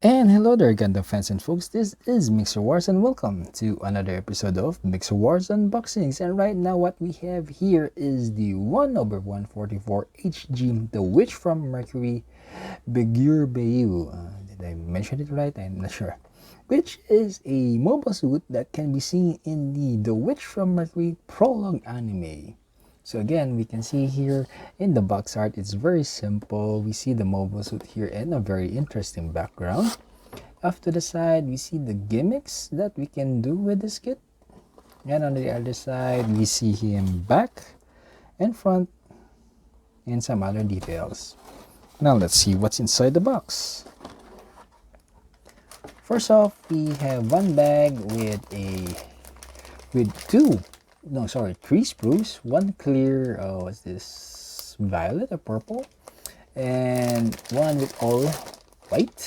And hello there, Gundam fans and folks. This is Mixerwars, and welcome to another episode of Mixerwars Unboxings. And right now, what we have here is the 1/144 HG, the Witch from Mercury, Beguir. Did I mention it right? I'm not sure. Which is a mobile suit that can be seen in the Witch from Mercury Prologue anime. So again, we can see here in the box art, it's very simple. We see the mobile suit here and a very interesting background. Off to the side, we see the gimmicks that we can do with this kit. And on the other side, we see him back and front and some other details. Now let's see what's inside the box. First off, we have one bag with three sprues, one clear, what's this, violet or purple, and one with all white.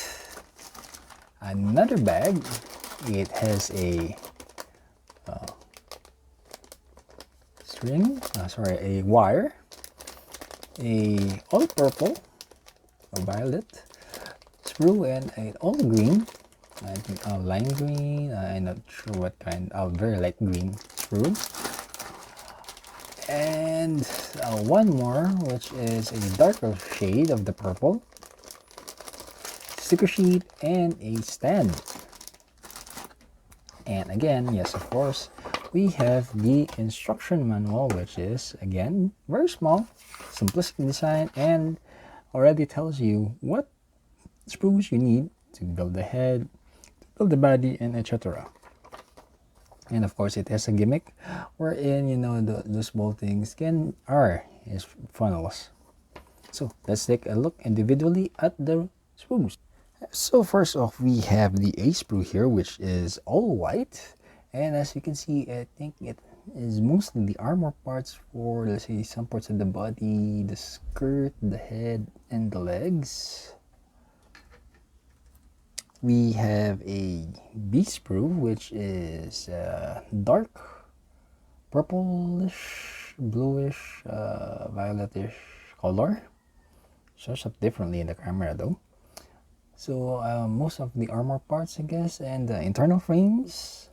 Another bag, it has a a wire, a all purple or violet sprue, and an all green, I think lime green, I'm not sure what kind, very light green sprue. And one more, which is a darker shade of the purple, sticker sheet, and a stand. And again, yes, of course, we have the instruction manual, which is again very small, simplistic design, and already tells you what sprues you need to build the head, to build the body, and etc. And of course, it has a gimmick wherein, those small things is funnels. So let's take a look individually at the sprues. So first off, we have the A sprue here, which is all white. And as you can see, I think it is mostly the armor parts for, let's say, some parts of the body, the skirt, the head, and the legs. We have a B sprue, which is dark purplish, bluish, violetish color. Shows up differently in the camera though. So most of the armor parts, I guess, and the internal frames.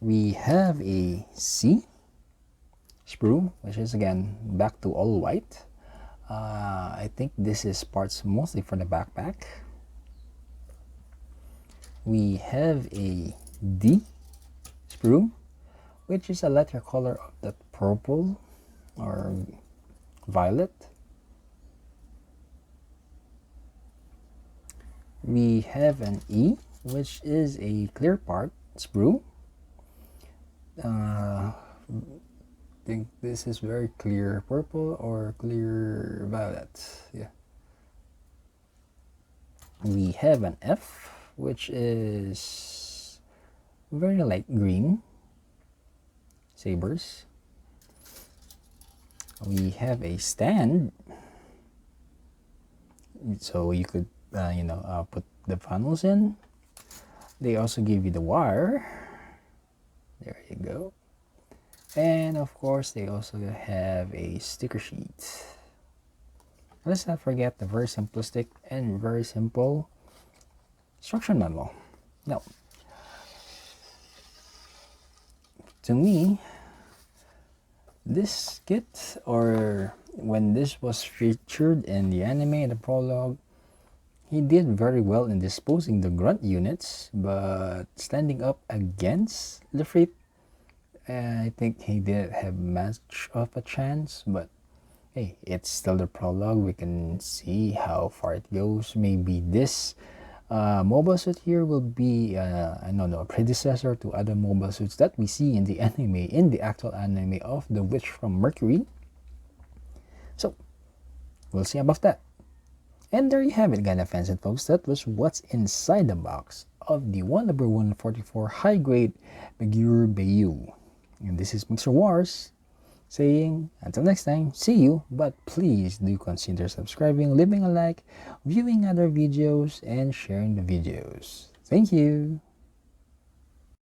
We have a C sprue, which is again back to all white. I think this is parts mostly for the backpack. We have a D sprue, which is a lighter color of that purple or violet. We have an E, which is a clear part sprue. I think this is very clear purple or clear violet. Yeah. We have an F, which is very light green sabers. We have a stand, so you could put the funnels in. They also give you the wire, there you go, and of course they also have a sticker sheet. Let's not forget the very simplistic and very simple instruction manual. Now, to me, this kit, or when this was featured in the anime, the prologue, he did very well in disposing the grunt units, but standing up against the Fleet, I think he didn't have much of a chance. But hey, it's still the prologue. We can see how far it goes. Maybe this mobile suit here will be a predecessor to other mobile suits that we see in the anime, in the actual anime of the Witch from Mercury. So we'll see about that. And there you have it, Gundam fans and folks. That was what's inside the box of the 1/144 high grade Beguir. And this is Mixerwars saying until next time, see you, but please do consider subscribing, leaving a like, viewing other videos, and sharing the videos. Thank you.